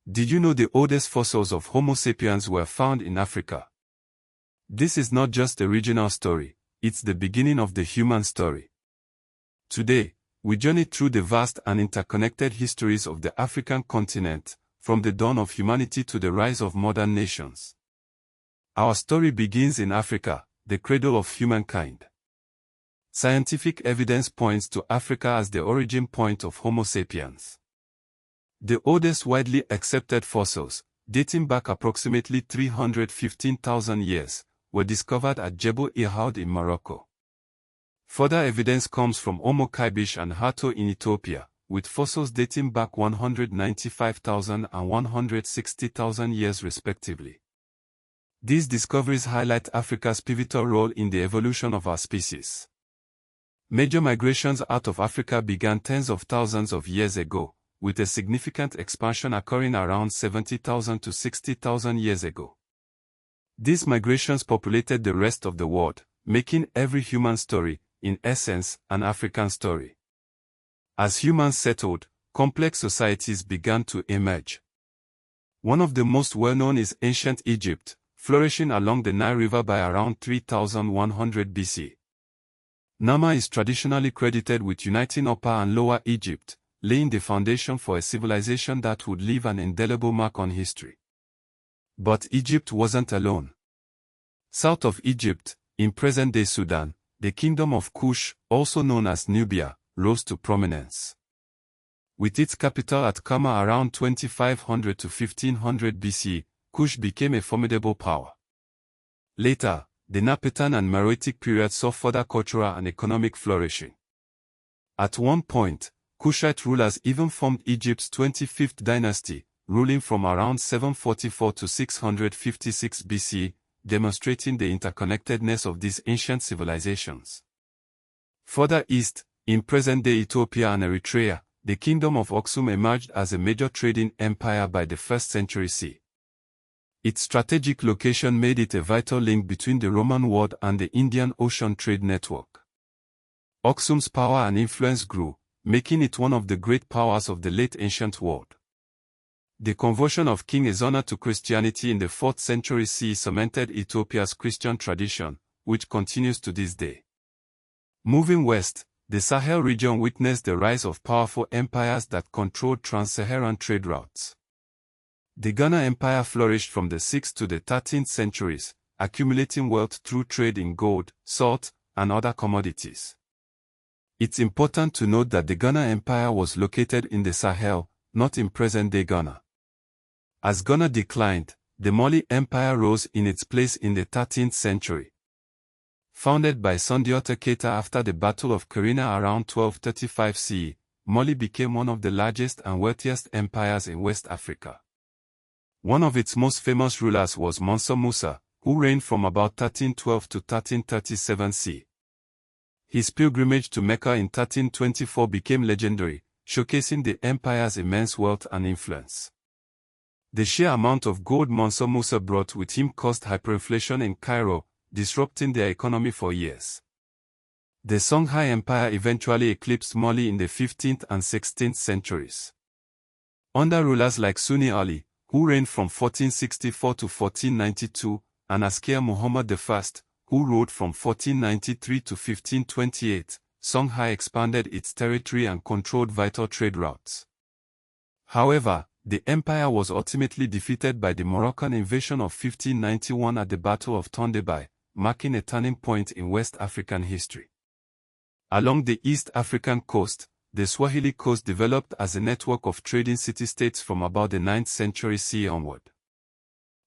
Did you know the oldest fossils of Homo sapiens were found in Africa? This is not just a regional story, it's the beginning of the human story. Today, we journey through the vast and interconnected histories of the African continent, from the dawn of humanity to the rise of modern nations. Our story begins in Africa, the cradle of humankind. Scientific evidence points to Africa as the origin point of Homo sapiens. The oldest widely accepted fossils, dating back approximately 315,000 years, were discovered at Jebel Irhoud in Morocco. Further evidence comes from Omo Kaibish and Hato in Ethiopia, with fossils dating back 195,000 and 160,000 years respectively. These discoveries highlight Africa's pivotal role in the evolution of our species. Major migrations out of Africa began tens of thousands of years ago, with a significant expansion occurring around 70,000 to 60,000 years ago. These migrations populated the rest of the world, making every human story, in essence, an African story. As humans settled, complex societies began to emerge. One of the most well-known is ancient Egypt, flourishing along the Nile River by around 3100 BC. Nama is traditionally credited with uniting Upper and Lower Egypt, laying the foundation for a civilization that would leave an indelible mark on history. But Egypt wasn't alone. South of Egypt, in present-day Sudan, the kingdom of Kush, also known as Nubia, rose to prominence. With its capital at Kama around 2500 to 1500 BC, Kush became a formidable power. Later, the Nabatean and Meroitic periods saw further cultural and economic flourishing. At one point, Kushite rulers even formed Egypt's 25th dynasty, ruling from around 744 to 656 BC, demonstrating the interconnectedness of these ancient civilizations. Further east, in present-day Ethiopia and Eritrea, the kingdom of Aksum emerged as a major trading empire by the 1st century CE. Its strategic location made it a vital link between the Roman world and the Indian Ocean trade network. Aksum's power and influence grew, making it one of the great powers of the late ancient world. The conversion of King Ezana to Christianity in the 4th century CE cemented Ethiopia's Christian tradition, which continues to this day. Moving west, the Sahel region witnessed the rise of powerful empires that controlled trans-Saharan trade routes. The Ghana Empire flourished from the 6th to the 13th centuries, accumulating wealth through trade in gold, salt, and other commodities. It's important to note that the Ghana Empire was located in the Sahel, not in present-day Ghana. As Ghana declined, the Mali Empire rose in its place in the 13th century. Founded by Sundiata Keita after the Battle of Karina around 1235 CE, Mali became one of the largest and wealthiest empires in West Africa. One of its most famous rulers was Mansa Musa, who reigned from about 1312 to 1337 CE. His pilgrimage to Mecca in 1324 became legendary, showcasing the empire's immense wealth and influence. The sheer amount of gold Mansa Musa brought with him caused hyperinflation in Cairo, disrupting their economy for years. The Songhai Empire eventually eclipsed Mali in the 15th and 16th centuries. Under rulers like Sunni Ali, who reigned from 1464 to 1492, and Askia Muhammad I, who ruled from 1493 to 1528, Songhai expanded its territory and controlled vital trade routes. However, the empire was ultimately defeated by the Moroccan invasion of 1591 at the Battle of Tondebay, marking a turning point in West African history. Along the East African coast, the Swahili coast developed as a network of trading city-states from about the 9th century CE onward.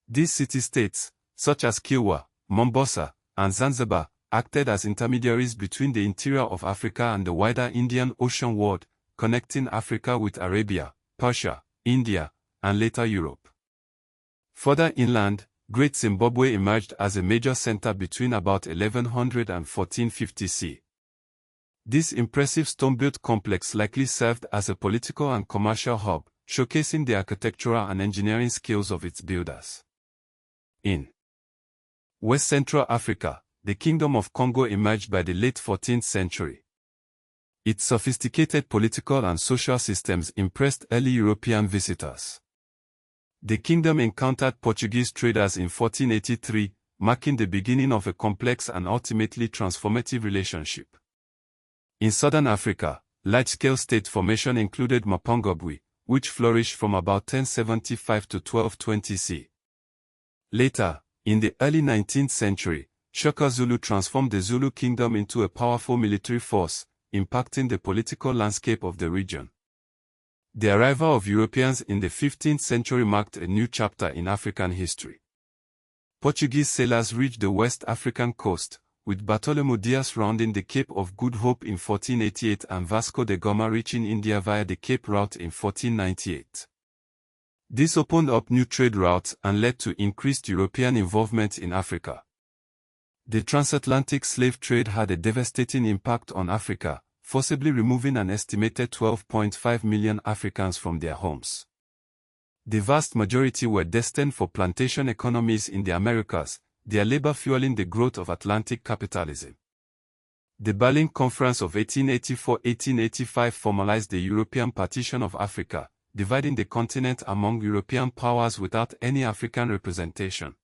These city-states, such as Kilwa, Mombasa, and Zanzibar, acted as intermediaries between the interior of Africa and the wider Indian Ocean world, connecting Africa with Arabia, Persia, India, and later Europe. Further inland, Great Zimbabwe emerged as a major center between about 1100 and 1450 CE. This impressive stone-built complex likely served as a political and commercial hub, showcasing the architectural and engineering skills of its builders. In West Central Africa, the Kingdom of Congo emerged by the late 14th century. Its sophisticated political and social systems impressed early European visitors. The kingdom encountered Portuguese traders in 1483, marking the beginning of a complex and ultimately transformative relationship. In southern Africa, large-scale state formation included Mapungubwe, which flourished from about 1075 to 1220 C. Later, in the early 19th century, Shaka Zulu transformed the Zulu kingdom into a powerful military force, impacting the political landscape of the region. The arrival of Europeans in the 15th century marked a new chapter in African history. Portuguese sailors reached the West African coast, with Bartolomeu Dias rounding the Cape of Good Hope in 1488 and Vasco da Gama reaching India via the Cape Route in 1498. This opened up new trade routes and led to increased European involvement in Africa. The transatlantic slave trade had a devastating impact on Africa, forcibly removing an estimated 12.5 million Africans from their homes. The vast majority were destined for plantation economies in the Americas, their labor fueling the growth of Atlantic capitalism. The Berlin Conference of 1884-1885 formalized the European partition of Africa, dividing the continent among European powers without any African representation.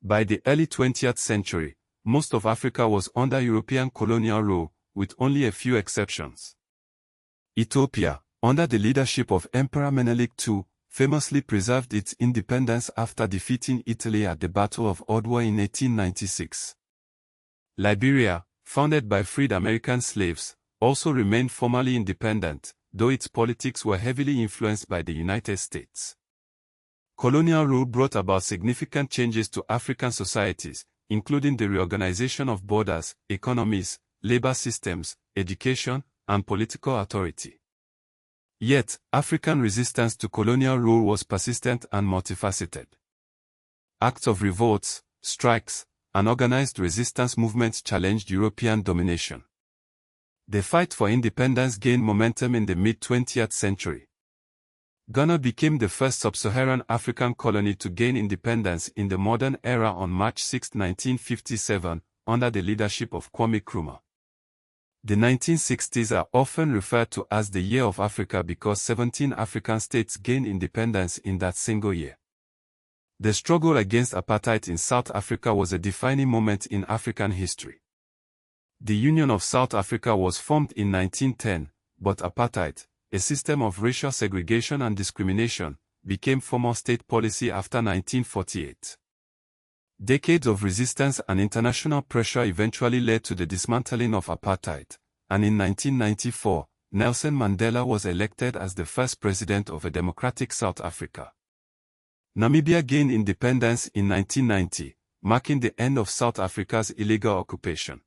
By the early 20th century, most of Africa was under European colonial rule, with only a few exceptions. Ethiopia, under the leadership of Emperor Menelik II, famously preserved its independence after defeating Italy at the Battle of Odwa in 1896. Liberia, founded by freed American slaves, also remained formally independent, though its politics were heavily influenced by the United States. Colonial rule brought about significant changes to African societies, including the reorganization of borders, economies, labor systems, education, and political authority. Yet, African resistance to colonial rule was persistent and multifaceted. Acts of revolts, strikes, and organized resistance movements challenged European domination. The fight for independence gained momentum in the mid-20th century. Ghana became the first sub-Saharan African colony to gain independence in the modern era on March 6, 1957, under the leadership of Kwame Nkrumah. The 1960s are often referred to as the Year of Africa because 17 African states gained independence in that single year. The struggle against apartheid in South Africa was a defining moment in African history. The Union of South Africa was formed in 1910, but apartheid, a system of racial segregation and discrimination, became formal state policy after 1948. Decades of resistance and international pressure eventually led to the dismantling of apartheid, and in 1994, Nelson Mandela was elected as the first president of a democratic South Africa. Namibia gained independence in 1990, marking the end of South Africa's illegal occupation.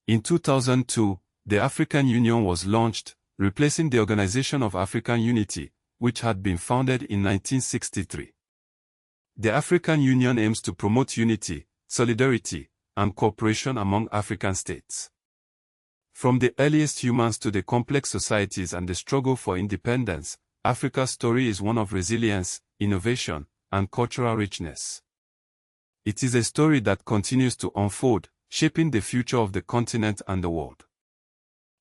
In 2002, the African Union was launched, replacing the Organization of African Unity, which had been founded in 1963. The African Union aims to promote unity, solidarity, and cooperation among African states. From the earliest humans to the complex societies and the struggle for independence, Africa's story is one of resilience, innovation, and cultural richness. It is a story that continues to unfold, shaping the future of the continent and the world.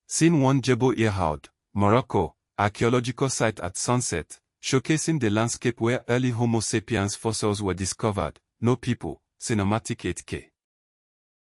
Scene 1 Jebel Irhoud, Morocco, archaeological site at sunset, showcasing the landscape where early Homo sapiens fossils were discovered. No people, cinematic 8K.